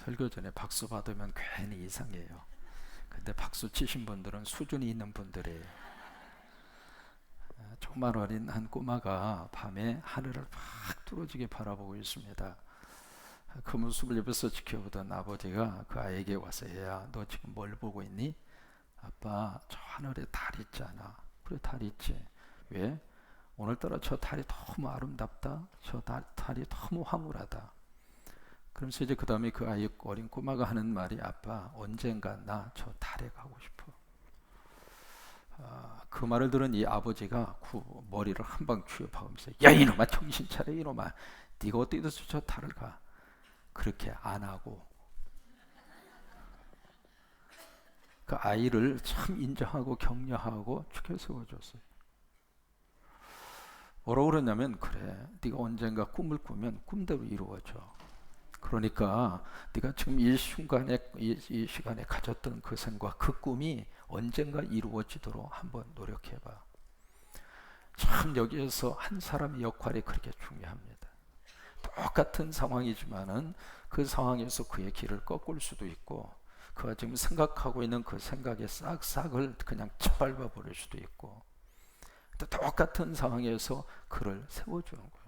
설교 전에 박수 받으면 괜히 이상해요. 근데 박수 치신 분들은 수준이 있는 분들이에요. 정말 어린 한 꼬마가 밤에 하늘을 팍 뚫어지게 바라보고 있습니다. 그 모습을 옆에서 지켜보던 아버지가 그 아이에게 와서, 얘야, 너 지금 뭘 보고 있니? 아빠, 저 하늘에 달 있잖아. 그래, 달 있지. 왜? 오늘따라 저 달이 너무 아름답다. 저 달이 너무 황홀하다. 그러면서 이제 그 다음에 그 아이, 어린 꼬마가 하는 말이, 아빠, 언젠가 나 저 달에 가고 싶어. 그 말을 들은 이 아버지가 머리를 한 방 쥐어박으면서, 야 이놈아, 정신 차려 이놈아, 네가 어떻게 해서 저 달을 가. 그렇게 안 하고 그 아이를 참 인정하고 격려하고 축켜 세워줬어요. 뭐라고 그러냐면, 그래, 네가 언젠가 꿈을 꾸면 꿈대로 이루어져. 그러니까 네가 지금 이 순간에, 이 시간에 가졌던 그 생각, 그 꿈이 언젠가 이루어지도록 한번 노력해봐. 참 여기에서 한 사람의 역할이 그렇게 중요합니다. 똑같은 상황이지만은 그 상황에서 그의 길을 꺾을 수도 있고, 그가 지금 생각하고 있는 그 생각의 싹싹을 그냥 짓밟아 버릴 수도 있고, 또 똑같은 상황에서 그를 세워주는 거예요.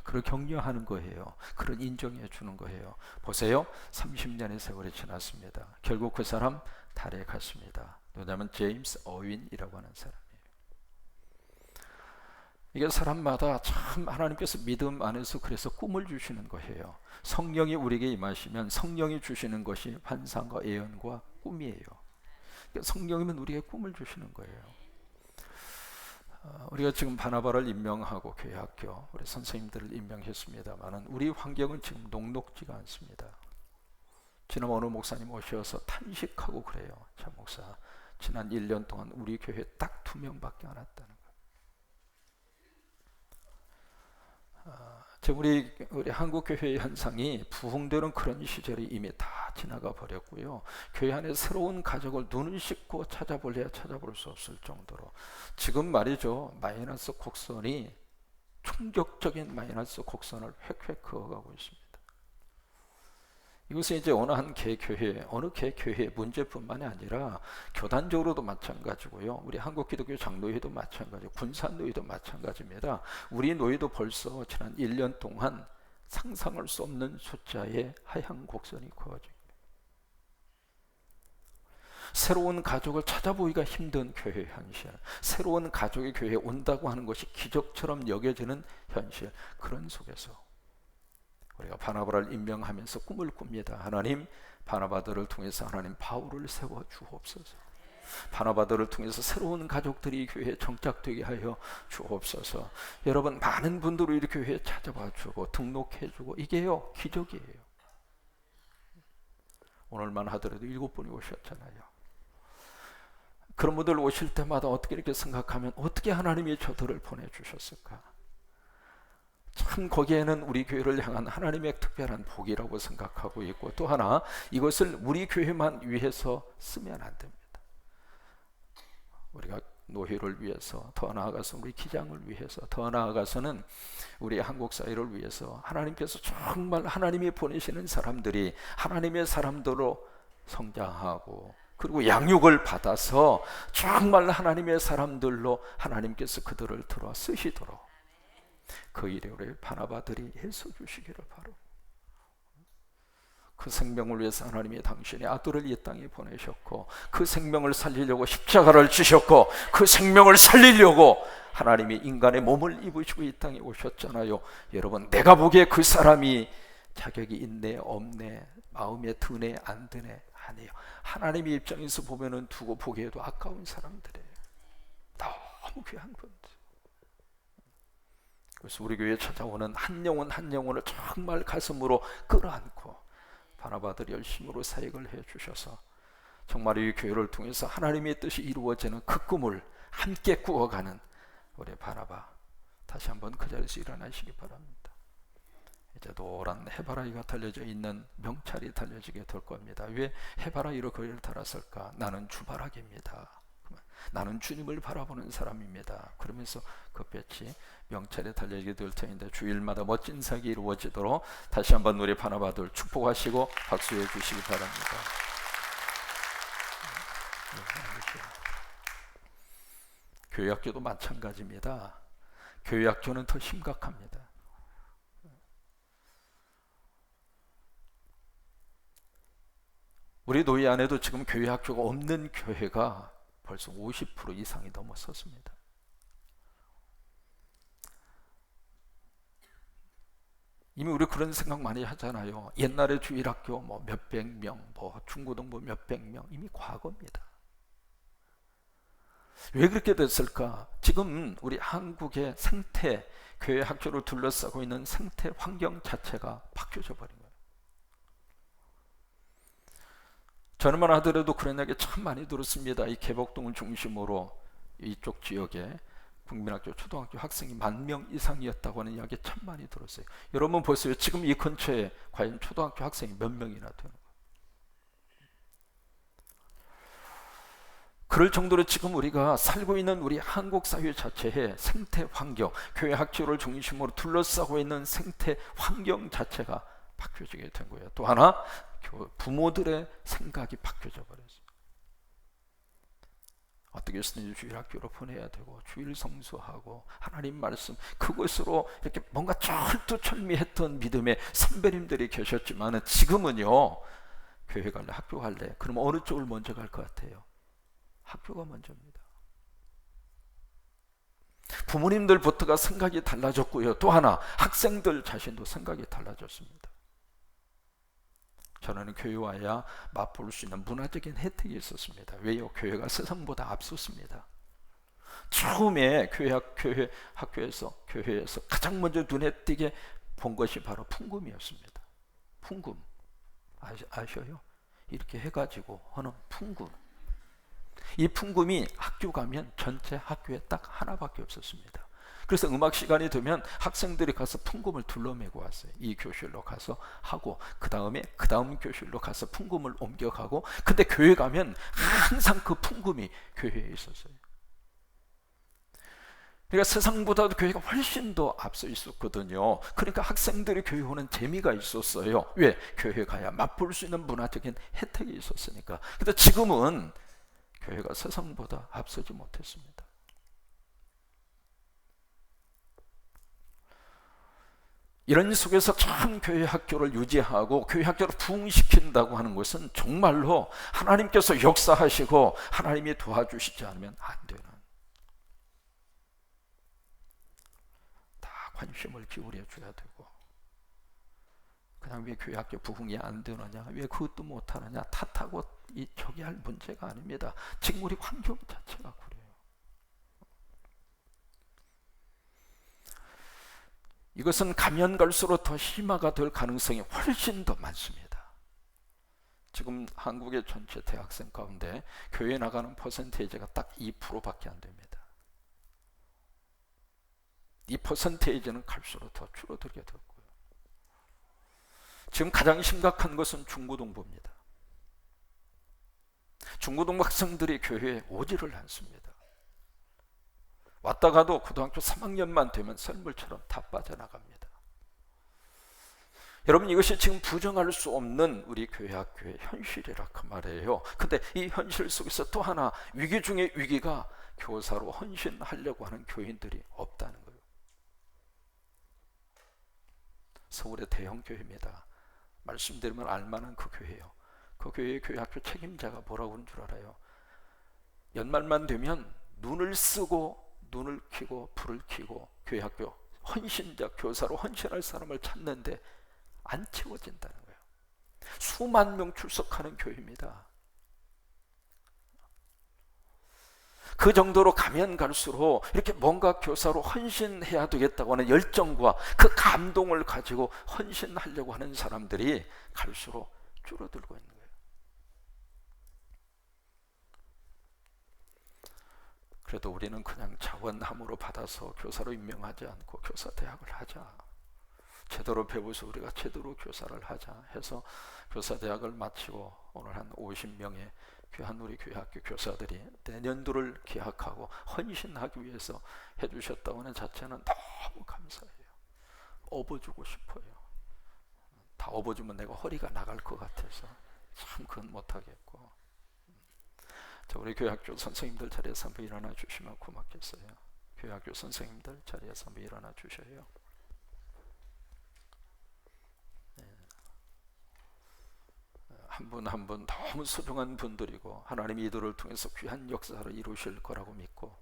그를 격려하는 거예요. 그를 인정해 주는 거예요. 보세요, 30년의 세월이 지났습니다. 결국 그 사람 달에 갔습니다. 누구냐면 제임스 어윈이라고 하는 사람이에요. 이게 사람마다 참 하나님께서 믿음 안에서 그래서 꿈을 주시는 거예요. 성령이 우리에게 임하시면 성령이 주시는 것이 환상과 예언과 꿈이에요. 성령이면 우리에게 꿈을 주시는 거예요. 우리가 지금 바나바를 임명하고 교회 학교 우리 선생님들을 임명했습니다만, 우리 환경은 지금 녹록지가 않습니다. 지난 어느 목사님 오셔서 탄식하고 그래요. 참 목사, 지난 1년 동안 우리 교회 딱 2명밖에 안 왔다는 거예요. 지금 우리 한국 교회의 현상이, 부흥되는 그런 시절이 이미 다 지나가 버렸고요. 교회 안에 새로운 가족을 눈을 씻고 찾아볼래야 찾아볼 수 없을 정도로 지금 말이죠, 마이너스 곡선이, 충격적인 마이너스 곡선을 획획 그어가고 있습니다. 이것은 이제 어느 한 개교회, 어느 개교회의 문제뿐만이 아니라 교단적으로도 마찬가지고요. 우리 한국 기독교 장로회도 마찬가지고 군산노회도 마찬가지입니다. 우리 노회도 벌써 지난 1년 동안 상상할 수 없는 숫자의 하향 곡선이 그어지고, 새로운 가족을 찾아보기가 힘든 교회 현실, 새로운 가족의 교회에 온다고 하는 것이 기적처럼 여겨지는 현실, 그런 속에서 우리가 바나바를 임명하면서 꿈을 꿉니다. 하나님, 바나바들을 통해서 하나님 바울을 세워 주옵소서. 바나바들을 통해서 새로운 가족들이 교회에 정착되게 하여 주옵소서. 여러분, 많은 분들이 이 교회에 찾아와 주고 등록해 주고, 이게요 기적이에요. 오늘만 하더라도 7분이 오셨잖아요. 그런 분들 오실 때마다 어떻게 이렇게 생각하면, 어떻게 하나님이 저들을 보내주셨을까? 참 거기에는 우리 교회를 향한 하나님의 특별한 복이라고 생각하고 있고, 또 하나, 이것을 우리 교회만 위해서 쓰면 안 됩니다. 우리가 노회를 위해서, 더 나아가서 우리 기장을 위해서, 더 나아가서는 우리 한국 사회를 위해서, 하나님께서 정말 하나님이 보내시는 사람들이 하나님의 사람들로 성장하고, 그리고 양육을 받아서 정말 하나님의 사람들로 하나님께서 그들을 들어 쓰시도록 그 일에 우리 바나바들이 애써 주시기를 바라고, 그 생명을 위해서 하나님이 당신의 아들을 이 땅에 보내셨고, 그 생명을 살리려고 십자가를 지셨고, 그 생명을 살리려고 하나님이 인간의 몸을 입으시고 이 땅에 오셨잖아요. 여러분, 내가 보기에 그 사람이 자격이 있네 없네, 마음에 드네 안 드네 아니에요. 하나님의 입장에서 보면은 두고 보기에도 아까운 사람들이에요. 너무 귀한 분들. 그래서 우리 교회에 찾아오는 한 영혼 한 영혼을 정말 가슴으로 끌어안고 바나바들이 열심으로 사역을 해주셔서 정말 이 교회를 통해서 하나님의 뜻이 이루어지는 그 꿈을 함께 꾸어가는 우리 바나바, 다시 한번 그 자리에서 일어나시기 바랍니다. 이제 노란 해바라기가 달려져 있는 명찰이 달려지게 될 겁니다. 왜 해바라기로 거리를 달았을까? 나는 주바라기입니다. 나는 주님을 바라보는 사람입니다. 그러면서 그 배치 명찰에 달려있게 될 터인데 주일마다 멋진 사역이 이루어지도록 다시 한번 우리 바나바들 축복하시고 박수해 주시기 바랍니다. 교회학교도 마찬가지입니다. 교회학교는 더 심각합니다. 우리 노예 안에도 지금 교회학교가 없는 교회가 벌써 50% 이상이 넘어섰습니다. 이미 우리 그런 생각 많이 하잖아요. 옛날에 주일학교 뭐 몇백 명, 뭐 중고등부 몇백 명, 이미 과거입니다. 왜 그렇게 됐을까? 지금 우리 한국의 생태, 교회 학교를 둘러싸고 있는 생태 환경 자체가 바뀌어져 버린 거예요. 저는만 하더라도 그런 얘기 참 많이 들었습니다. 이 개복동을 중심으로 이쪽 지역에 국민학교, 초등학교 학생이 10,000명 이상이었다고 하는 이야기 참 많이 들었어요. 여러분 보세요. 지금 이 근처에 과연 초등학교 학생이 몇 명이나 되는 거예요. 그럴 정도로 지금 우리가 살고 있는 우리 한국 사회 자체의 생태 환경, 교회 학교를 중심으로 둘러싸고 있는 생태 환경 자체가 바뀌어지게 된 거예요. 또 하나, 부모들의 생각이 바뀌어져 버렸어요. 어떻게 해서든지 주일학교로 보내야 되고 주일 성수하고 하나님 말씀 그것으로 이렇게 뭔가 철두철미했던 믿음의 선배님들이 계셨지만 지금은요, 교회 갈래 학교 갈래 그럼 어느 쪽을 먼저 갈 것 같아요? 학교가 먼저입니다. 부모님들부터가 생각이 달라졌고요. 또 하나 학생들 자신도 생각이 달라졌습니다. 저는 교회 와야 맛볼 수 있는 문화적인 혜택이 있었습니다. 왜요? 교회가 세상보다 앞섰습니다. 처음에 학교에서 교회에서 가장 먼저 눈에 띄게 본 것이 바로 풍금이었습니다. 풍금 아셔요? 이렇게 해가지고 하는 풍금. 이 풍금이 학교 가면 전체 학교에 딱 하나밖에 없었습니다. 그래서 음악 시간이 되면 학생들이 가서 풍금을 둘러매고 왔어요. 이 교실로 가서 하고 그 다음에 그 다음 교실로 가서 풍금을 옮겨가고, 근데 교회 가면 항상 그 풍금이 교회에 있었어요. 그러니까 세상보다도 교회가 훨씬 더 앞서 있었거든요. 그러니까 학생들이 교회 오는 재미가 있었어요. 왜? 교회 가야 맛볼 수 있는 문화적인 혜택이 있었으니까. 근데 지금은 교회가 세상보다 앞서지 못했습니다. 이런 속에서 참 교회 학교를 유지하고 교회 학교를 부흥시킨다고 하는 것은 정말로 하나님께서 역사하시고 하나님이 도와주시지 않으면 안 되는, 다 관심을 기울여 줘야 되고, 그냥 왜 교회 학교 부흥이 안 되느냐, 왜 그것도 못하느냐 탓하고 저기 할 문제가 아닙니다. 지금 우리 환경 자체가 그래요. 이것은 가면 갈수록 더 심화가 될 가능성이 훨씬 더 많습니다. 지금 한국의 전체 대학생 가운데 교회 나가는 퍼센테이지가 딱 2%밖에 안 됩니다. 이 퍼센테이지는 갈수록 더 줄어들게 됐고요. 지금 가장 심각한 것은 중고등부입니다. 중고등부 학생들이 교회에 오지를 않습니다. 왔다 가도 고등학교 3학년만 되면 썰물처럼 다 빠져나갑니다. 여러분, 이것이 지금 부정할 수 없는 우리 교회 학교의 현실이라 그 말이에요. 근데 이 현실 속에서 또 하나 위기 중의 위기가 교사로 헌신하려고 하는 교인들이 없다는 거예요. 서울의 대형 교회입니다. 말씀드리면 알만한 그 교회예요. 그 교회의 교회학교 책임자가 뭐라고 하는 줄 알아요? 연말만 되면 눈을 쓰고 눈을 켜고 불을 켜고 교회학교 헌신자 교사로 헌신할 사람을 찾는데 안 채워진다는 거예요. 수만 명 출석하는 교회입니다. 그 정도로 가면 갈수록 이렇게 뭔가 교사로 헌신해야 되겠다고 하는 열정과 그 감동을 가지고 헌신하려고 하는 사람들이 갈수록 줄어들고 있는 거예요. 그래도 우리는 그냥 자원함으로 받아서 교사로 임명하지 않고 교사 대학을 하자, 제대로 배워서 우리가 제대로 교사를 하자 해서 교사 대학을 마치고 오늘 한 50명의 귀한 우리 교회 학교 교사들이 내년도를 기약하고 헌신하기 위해서 해주셨다고 하는 자체는 너무 감사해요. 업어주고 싶어요. 다 업어주면 내가 허리가 나갈 것 같아서 참 그건 못하겠고. 자, 우리 교회 학교 선생님들 자리에서 한번 일어나 주시면 고맙겠어요. 교회 학교 선생님들 자리에서 한번 일어나 주셔요. 한 분 한 분 너무 소중한 분들이고 하나님이 이들을 통해서 귀한 역사를 이루실 거라고 믿고,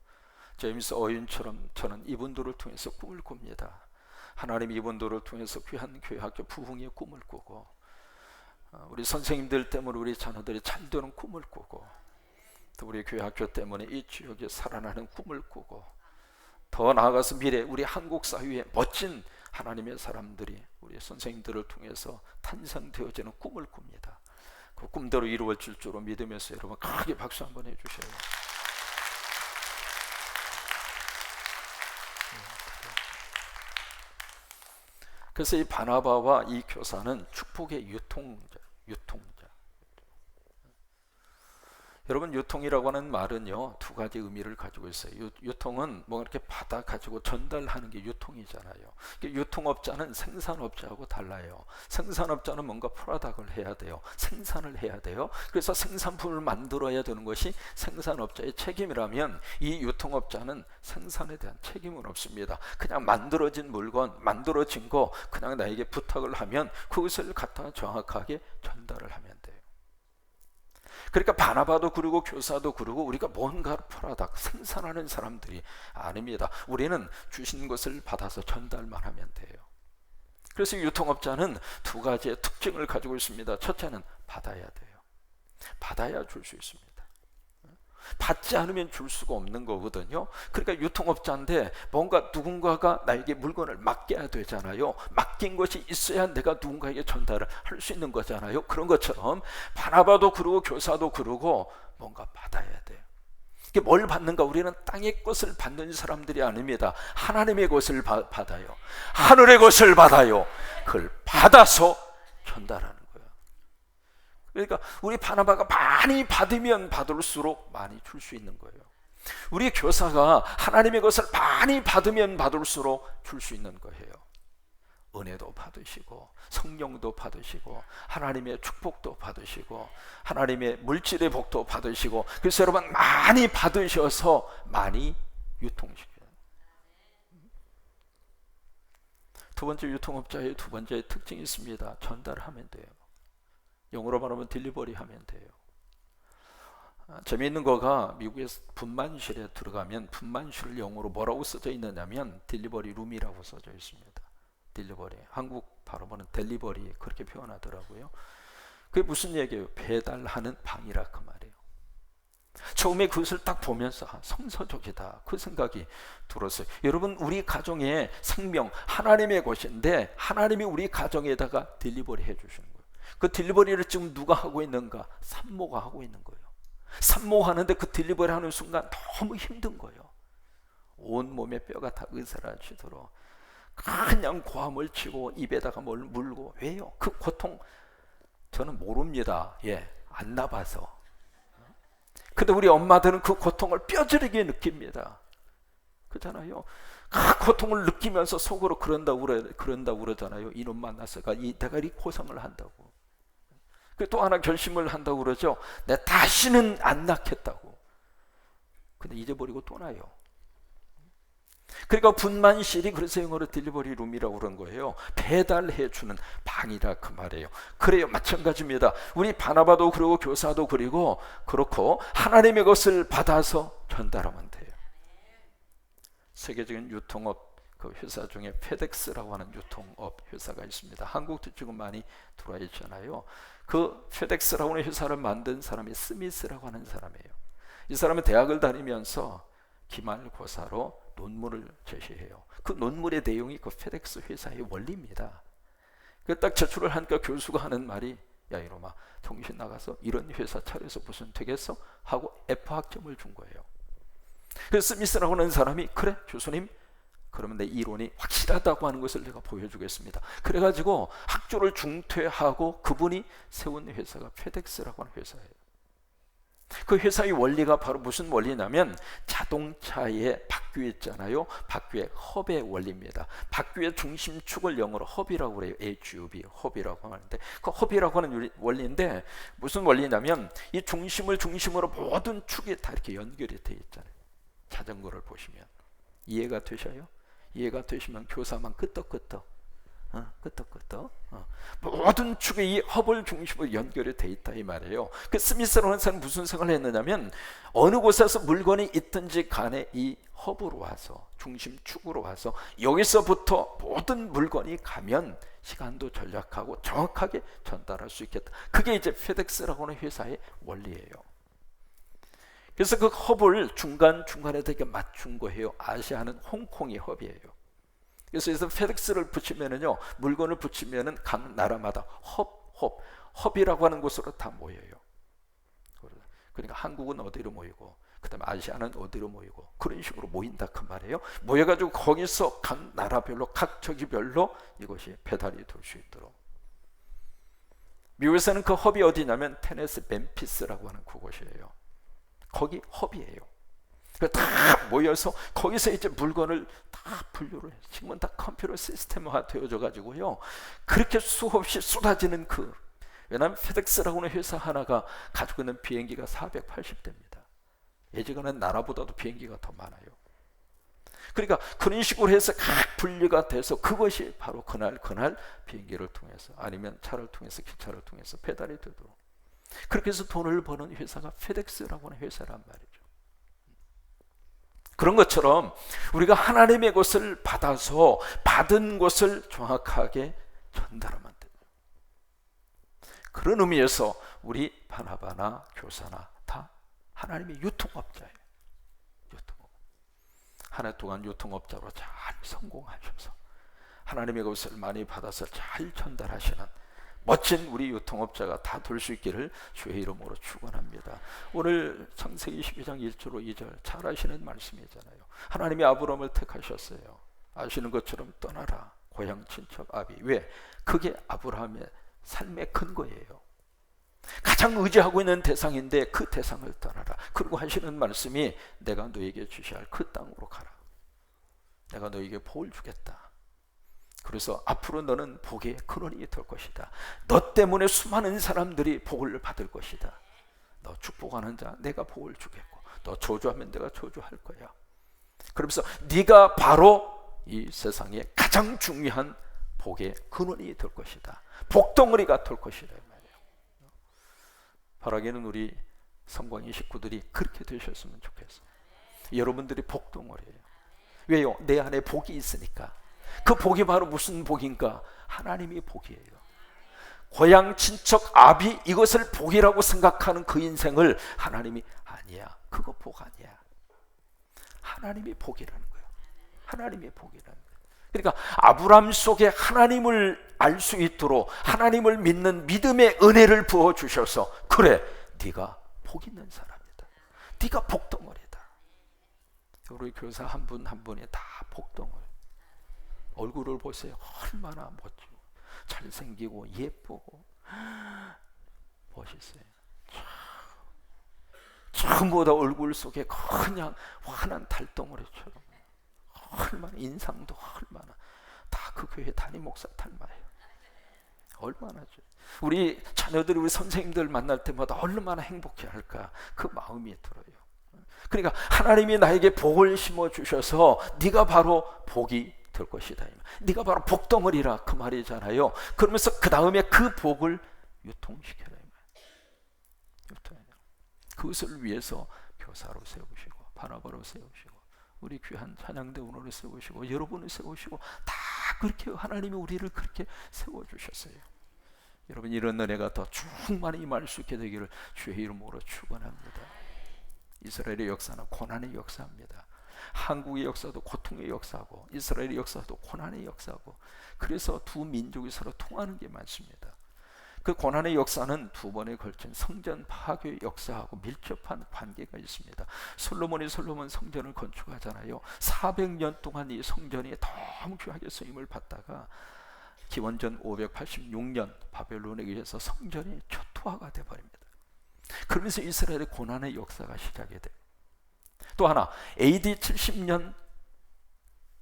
제임스 어윈처럼 저는 이분들을 통해서 꿈을 꿉니다. 하나님이 이분들을 통해서 귀한 교회 학교 부흥의 꿈을 꾸고, 우리 선생님들 때문에 우리 자녀들이 잘 되는 꿈을 꾸고, 또 우리 교회 학교 때문에 이 지역에 살아나는 꿈을 꾸고, 더 나아가서 미래 우리 한국 사회에 멋진 하나님의 사람들이 우리 선생님들을 통해서 탄생되어지는 꿈을 꿉니다. 그 꿈대로 이루어질 줄로 믿으면서 여러분 크게 박수 한번 해주셔요. 그래서 이 바나바와 이 교사는 축복의 유통자. 여러분, 유통이라고 하는 말은요 두 가지 의미를 가지고 있어요. 유통은 뭐 이렇게 받아 가지고 전달하는 게 유통이잖아요. 유통업자는 생산업자하고 달라요. 생산업자는 뭔가 프로덕을 해야 돼요. 생산을 해야 돼요. 그래서 생산품을 만들어야 되는 것이 생산업자의 책임이라면, 이 유통업자는 생산에 대한 책임은 없습니다. 그냥 만들어진 물건, 만들어진 거 그냥 나에게 부탁을 하면 그것을 갖다 정확하게 전달을 하면 돼요. 그러니까 바나바도 그러고 교사도 그러고 우리가 뭔가 프로덕트 생산하는 사람들이 아닙니다. 우리는 주신 것을 받아서 전달만 하면 돼요. 그래서 유통업자는 두 가지의 특징을 가지고 있습니다. 첫째는 받아야 돼요. 받아야 줄 수 있습니다. 받지 않으면 줄 수가 없는 거거든요. 그러니까 유통업자인데 뭔가 누군가가 나에게 물건을 맡겨야 되잖아요. 맡긴 것이 있어야 내가 누군가에게 전달을 할 수 있는 거잖아요. 그런 것처럼 바나바도 그러고 교사도 그러고 뭔가 받아야 돼요. 이게 뭘 받는가? 우리는 땅의 것을 받는 사람들이 아닙니다. 하나님의 것을 받아요. 하늘의 것을 받아요. 그걸 받아서 전달하는 거예요. 그러니까 우리 바나바가 많이 받으면 받을수록 많이 줄 수 있는 거예요. 우리 교사가 하나님의 것을 많이 받으면 받을수록 줄 수 있는 거예요. 은혜도 받으시고 성령도 받으시고 하나님의 축복도 받으시고 하나님의 물질의 복도 받으시고, 그래서 여러분 많이 받으셔서 많이 유통시켜요. 두 번째 유통업자의 두 번째 특징이 있습니다. 전달하면 돼요. 영어로 말하면 딜리버리 하면 돼요. 재미있는 거가 미국의 분만실에 들어가면 분만실을 영어로 뭐라고 써져 있느냐면 딜리버리 룸이라고 써져 있습니다. 딜리버리, 한국 발음은 델리버리 그렇게 표현하더라고요. 그게 무슨 얘기예요? 배달하는 방이라 그 말이에요. 처음에 그것을 딱 보면서 성서적이다 그 생각이 들었어요. 여러분, 우리 가정의 생명 하나님의 것인데 하나님이 우리 가정에다가 딜리버리 해주시는 거예요. 그 딜리버리를 지금 누가 하고 있는가? 산모가 하고 있는 거예요. 산모 하는데 그 딜리버리 하는 순간 너무 힘든 거예요. 온 몸에 뼈가 다 으스라지도록 그냥 고함을 치고 입에다가 뭘 물고. 왜요? 그 고통 저는 모릅니다. 안 나봐서. 근데 우리 엄마들은 그 고통을 뼈저리게 느낍니다. 그렇잖아요. 그 고통을 느끼면서 속으로 그런다고 그러잖아요. 이놈 만나서가 내가 이 고생을 한다고. 또 하나 결심을 한다고 그러죠. 내 다시는 안 낳겠다고. 근데 잊어버리고 또 나요. 그러니까 분만실이 그래서 영어로 딜리버리 룸이라고 그런 거예요. 배달해주는 방이라 그 말이에요. 그래요, 마찬가지입니다. 우리 바나바도 그러고 교사도 그렇고 하나님의 것을 받아서 전달하면 돼요. 세계적인 유통업 그 회사 중에 페덱스라고 하는 유통업 회사가 있습니다. 한국도 지금 많이 들어와 있잖아요. 그 페덱스라고 하는 회사를 만든 사람이 스미스라고 하는 사람이에요. 이 사람은 대학을 다니면서 기말고사로 논문을 제시해요. 그 논문의 내용이 그 페덱스 회사의 원리입니다. 그 딱 제출을 하니까 교수가 하는 말이, 야 이놈아 정신 나가서 이런 회사 차려서 무슨 되겠어? 하고 F학점을 준 거예요. 그래서 스미스라고 하는 사람이, 그래 교수님 그러면 내 이론이 확실하다고 하는 것을 내가 보여주겠습니다. 그래가지고 학교를 중퇴하고 그분이 세운 회사가 페덱스라고 하는 회사예요. 그 회사의 원리가 바로 무슨 원리냐면 자동차의 바퀴 있잖아요. 바퀴의 헙의 원리입니다. 바퀴의 중심축을 영어로 헙이라고 그래요. HUB, 헙이라고 하는데 그 헙이라고 하는 원리인데 무슨 원리냐면 이 중심을 중심으로 모든 축이 다 이렇게 연결이 되어 있잖아요. 자전거를 보시면 이해가 되셔요? 이해가 되시면 교사만 끄떡끄떡 끄떡끄떡 모든 축의 이 헙을 중심으로 연결이 돼 있다 이 말이에요. 그 스미스라는 사람은 무슨 생각을 했느냐면 어느 곳에서 물건이 있든지 간에 이 헙으로 와서 중심축으로 와서 여기서부터 모든 물건이 가면 시간도 절약하고 정확하게 전달할 수 있겠다. 그게 이제 페덱스라고 하는 회사의 원리예요. 그래서 그 헙을 중간중간에 되게 맞춘 거예요. 아시아는 홍콩이 헙이에요. 그래서 페덱스를 붙이면은요, 물건을 붙이면은 각 나라마다 헙이라고 하는 곳으로 다 모여요. 그러니까 한국은 어디로 모이고, 그다음에 아시아는 어디로 모이고, 그런 식으로 모인다 그 말이에요. 모여가지고 거기서 각 나라별로, 각 저기별로 이것이 배달이 될 수 있도록. 미국에서는 그 헙이 어디냐면 테네시 멤피스라고 하는 그곳이에요. 거기 헙이에요. 다 모여서 거기서 이제 물건을 다 분류를 해요. 지금은 다 컴퓨터 시스템화 되어져 가지고요. 그렇게 수없이 쏟아지는 왜냐하면 페덱스라고 하는 회사 하나가 가지고 있는 비행기가 480대입니다. 예전에는 나라보다도 비행기가 더 많아요. 그러니까 그런 식으로 해서 각 분류가 돼서 그것이 바로 그날 비행기를 통해서 아니면 차를 통해서 기차를 통해서 배달이 되도록 그렇게 해서 돈을 버는 회사가 페덱스라고 하는 회사란 말이죠. 그런 것처럼 우리가 하나님의 것을 받아서 받은 것을 정확하게 전달하면 됩니다. 그런 의미에서 우리 바나바나 교사나 다 하나님의 유통업자예요. 한 해 동안 유통업자로 잘 성공하셔서 하나님의 것을 많이 받아서 잘 전달하시는 멋진 우리 유통업자가 다 될 수 있기를 주의 이름으로 축원합니다. 오늘 창세기 12장 1절로 2절 잘 아시는 말씀이잖아요. 하나님이 아브라함을 택하셨어요. 아시는 것처럼 떠나라. 고향 친척 아비. 왜? 그게 아브라함의 삶의 근거예요. 가장 의지하고 있는 대상인데 그 대상을 떠나라. 그리고 하시는 말씀이 내가 너에게 주셔야 할 그 땅으로 가라. 내가 너에게 복을 주겠다. 그래서 앞으로 너는 복의 근원이 될 것이다. 너 때문에 수많은 사람들이 복을 받을 것이다. 너 축복하는 자 내가 복을 주겠고 너 저주하면 내가 저주할 거야. 그러면서 네가 바로 이 세상에 가장 중요한 복의 근원이 될 것이다. 복덩어리가 될 것이다. 바라기는 우리 성광이 식구들이 그렇게 되셨으면 좋겠어요. 여러분들이 복덩어리예요. 왜요? 내 안에 복이 있으니까. 그 복이 바로 무슨 복인가? 하나님이 복이에요. 고향 친척 아비 이것을 복이라고 생각하는 그 인생을 하나님이 아니야. 그거 복 아니야. 하나님이 복이라는 거예요. 하나님의 복이라는 거예요. 그러니까 아브라함 속에 하나님을 알 수 있도록 하나님을 믿는 믿음의 은혜를 부어 주셔서 그래 네가 복 있는 사람이다. 네가 복덩어리다. 우리 교사 한 분 한 분이 다 복덩어리. 얼굴을 보세요. 얼마나 멋지고 잘생기고 예쁘고 멋있어요. 전부 다 얼굴 속에 그냥 환한 달덩어리처럼 얼마나 인상도 얼마나 다 그 교회 담임 목사 닮아요. 얼마나 우리 자녀들이 우리 선생님들 만날 때마다 얼마나 행복해 할까 그 마음이 들어요. 그러니까 하나님이 나에게 복을 심어 주셔서 네가 바로 복이 될 것이다. 네가 바로 복덩어리라 그 말이잖아요. 그러면서 그 다음에 그 복을 유통시켜라. 그것을 위해서 교사로 세우시고 바나바로 세우시고 우리 귀한 찬양대원으로 세우시고 여러분을 세우시고 다 그렇게 하나님이 우리를 그렇게 세워주셨어요. 여러분 이런 은혜가 더 충만히 임할 수 있게 되기를 주의 이름으로 축원합니다. 이스라엘의 역사는 고난의 역사입니다. 한국의 역사도 고통의 역사고 이스라엘의 역사도 고난의 역사고 그래서 두 민족이 서로 통하는 게 많습니다. 그 고난의 역사는 두 번에 걸친 성전 파괴 역사하고 밀접한 관계가 있습니다. 솔로몬 성전을 건축하잖아요. 400년 동안 이 성전이 너무 귀하게 쓰임을 받다가 기원전 586년 바벨론에 의해서 성전이 초토화가 되어버립니다. 그러면서 이스라엘의 고난의 역사가 시작이 돼요. 또 하나, AD 70년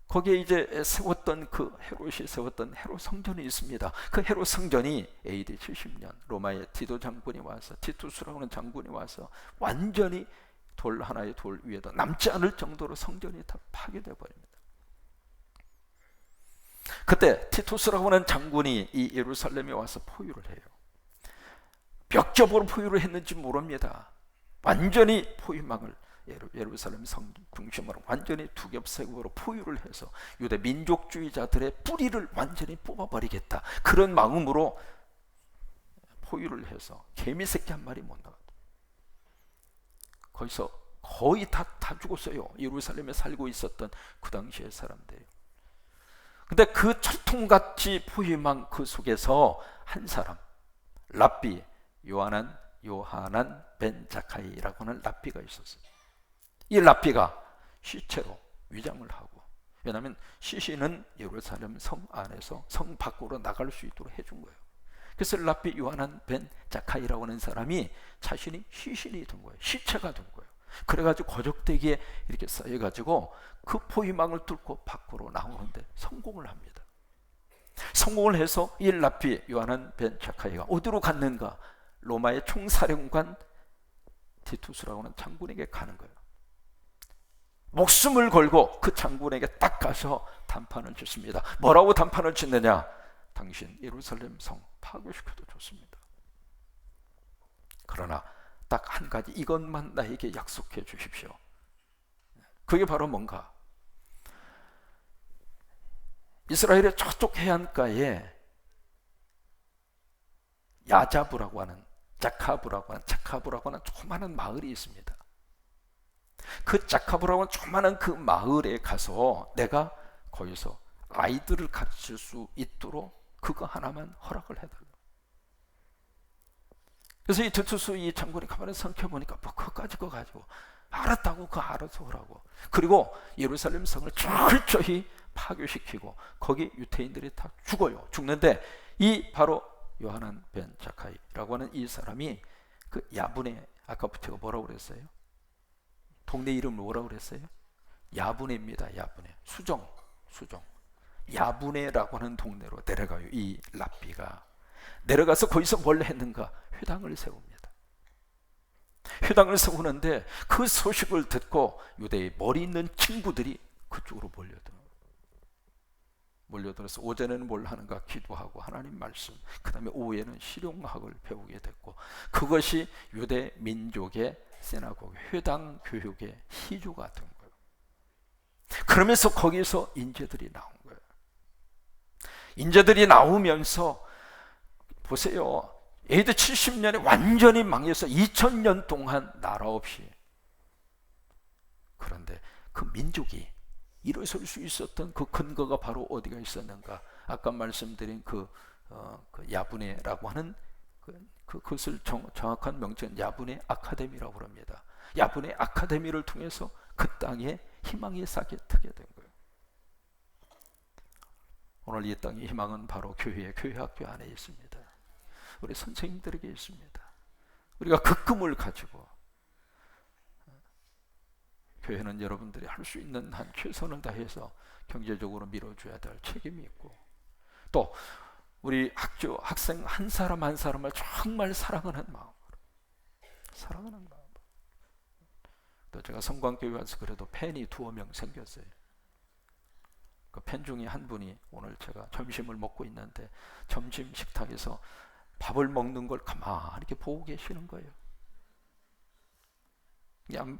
거기에 이제 세웠던 그 헤롯이 세웠던 헤롯 성전이 있습니다. 그 헤롯 성전이 AD 70년 로마의 디도 장군이 와서, 티투스라고 하는 장군이 와서 완전히 돌 하나의 돌 위에도 남지 않을 정도로 성전이 다 파괴되어 버립니다. 그때 티투스라고 하는 장군이 이 예루살렘에 와서 포위를 해요. 벽적으로 포위를 했는지 모릅니다. 완전히 포위망을 예루살렘 성 중심으로 완전히 두겹세국으로 포위를 해서 유대 민족주의자들의 뿌리를 완전히 뽑아버리겠다, 그런 마음으로 포위를 해서 개미 새끼 한 마리 못 나가요. 거기서 거의 다 죽었어요. 예루살렘에 살고 있었던 그 당시의 사람들이. 근데 그 철통같이 포위망 그 속에서 한 사람, 랍비 요하난 벤 자카이라고 하는 랍비가 있었어요. 이 랍비가 시체로 위장을 하고, 왜냐하면 시신은 예루살렘 성 안에서 성 밖으로 나갈 수 있도록 해준 거예요. 그래서 랍비 요하난 벤 자카이라고 하는 사람이 자신이 시신이 된 거예요. 시체가 된 거예요. 그래가지고 거적대기에 이렇게 쌓여가지고 그 포위망을 뚫고 밖으로 나오는데 성공을 합니다. 성공을 해서 이 랍비 요하난 벤 자카이가 어디로 갔는가? 로마의 총사령관 티투스라고 하는 장군에게 가는 거예요. 목숨을 걸고 그 장군에게 딱 가서 단판을 짓습니다. 뭐라고 단판을 짓느냐? 당신 예루살렘 성 파괴시켜도 좋습니다. 그러나 딱 한 가지, 이것만 나에게 약속해 주십시오. 그게 바로 뭔가? 이스라엘의 저쪽 해안가에 야자부라고 하는, 자카부라고 하는 조그마한 마을이 있습니다. 그 자카부라고 하는 조그마한 그 마을에 가서 내가 거기서 아이들을 가르칠 수 있도록 그거 하나만 허락을 해달라. 그래서 이 티투스 이 장군이 가만히 생각해보니까 뭐 그거까지 거 가지고 알았다고, 그거 알아서 하라고. 그리고 예루살렘 성을 철저히 파괴시키고 거기 유태인들이 다 죽어요. 죽는데 이 바로 요하난 벤 자카이라고 하는 이 사람이 그 야분에, 아까부터 제가 뭐라고 그랬어요? 동네 이름 뭐라고 그랬어요? 야분에입니다. 야분에. 수정. 야분에라고 하는 동네로 내려가요. 이 랍비가 내려가서 거기서 뭘 했는가? 회당을 세웁니다. 회당을 세우는데 그 소식을 듣고 유대의 머리 있는 친구들이 그쪽으로 몰려들어서 오전에는 뭘 하는가? 기도하고 하나님 말씀, 그 다음에 오후에는 실용학을 배우게 됐고, 그것이 유대 민족의 세나고기, 회당 교육의 희주가 된 거예요. 그러면서 거기서 인재들이 나온 거예요. 인재들이 나오면서 보세요. AD 70년에 완전히 망해서 2000년 동안 나라 없이, 그런데 그 민족이 일어설 수 있었던 그 근거가 바로 어디가 있었는가? 아까 말씀드린 그 야분에라고 하는 그것을 정확한 명칭은 야분에 아카데미라고 합니다. 야분에 아카데미를 통해서 그 땅에 희망이 싹이 트게 된 거예요. 오늘 이 땅의 희망은 바로 교회 학교 안에 있습니다. 우리 선생님들에게 있습니다. 우리가 그 꿈을 가지고, 교회는 여러분들이 할 수 있는 한 최선을 다해서 경제적으로 밀어줘야 될 책임이 있고, 또 우리 학생 한 사람 한 사람을 정말 사랑하는 마음으로, 또 제가 성광교회 와서 그래도 팬이 2명 생겼어요. 그 팬 중에 한 분이 오늘 제가 점심을 먹고 있는데 점심 식탁에서 밥을 먹는 걸 가만히 이렇게 보고 계시는 거예요.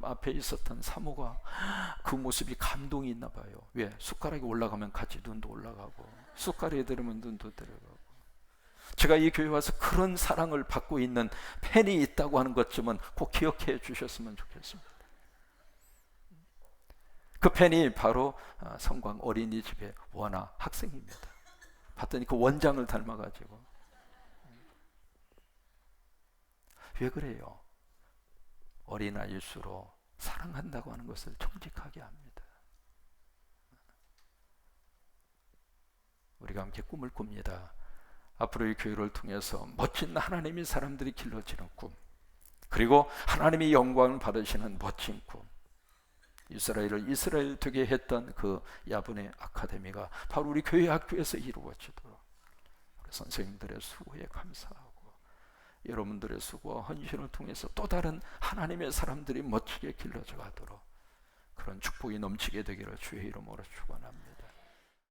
앞에 있었던 사모가 그 모습이 감동이 있나 봐요. 왜? 숟가락이 올라가면 같이 눈도 올라가고, 숟가락이 들으면 눈도 들어가고. 제가 이 교회 와서 그런 사랑을 받고 있는 팬이 있다고 하는 것쯤은 꼭 기억해 주셨으면 좋겠습니다. 그 팬이 바로 성광 어린이집의 원아 학생입니다. 봤더니 그 원장을 닮아가지고. 왜 그래요? 어린아이일수록 사랑한다고 하는 것을 정직하게 합니다. 우리가 함께 꿈을 꿉니다. 앞으로 이 교회를 통해서 멋진 하나님의 사람들이 길러지는 꿈, 그리고 하나님이 영광을 받으시는 멋진 꿈, 이스라엘을 이스라엘 되게 했던 그 야분의 아카데미가 바로 우리 교회 학교에서 이루어지도록 우리 선생님들의 수고에 감사하고 여러분들의 수고와 헌신을 통해서 또 다른 하나님의 사람들이 멋지게 길러져 가도록 그런 축복이 넘치게 되기를 주의 이름으로 축원합니다.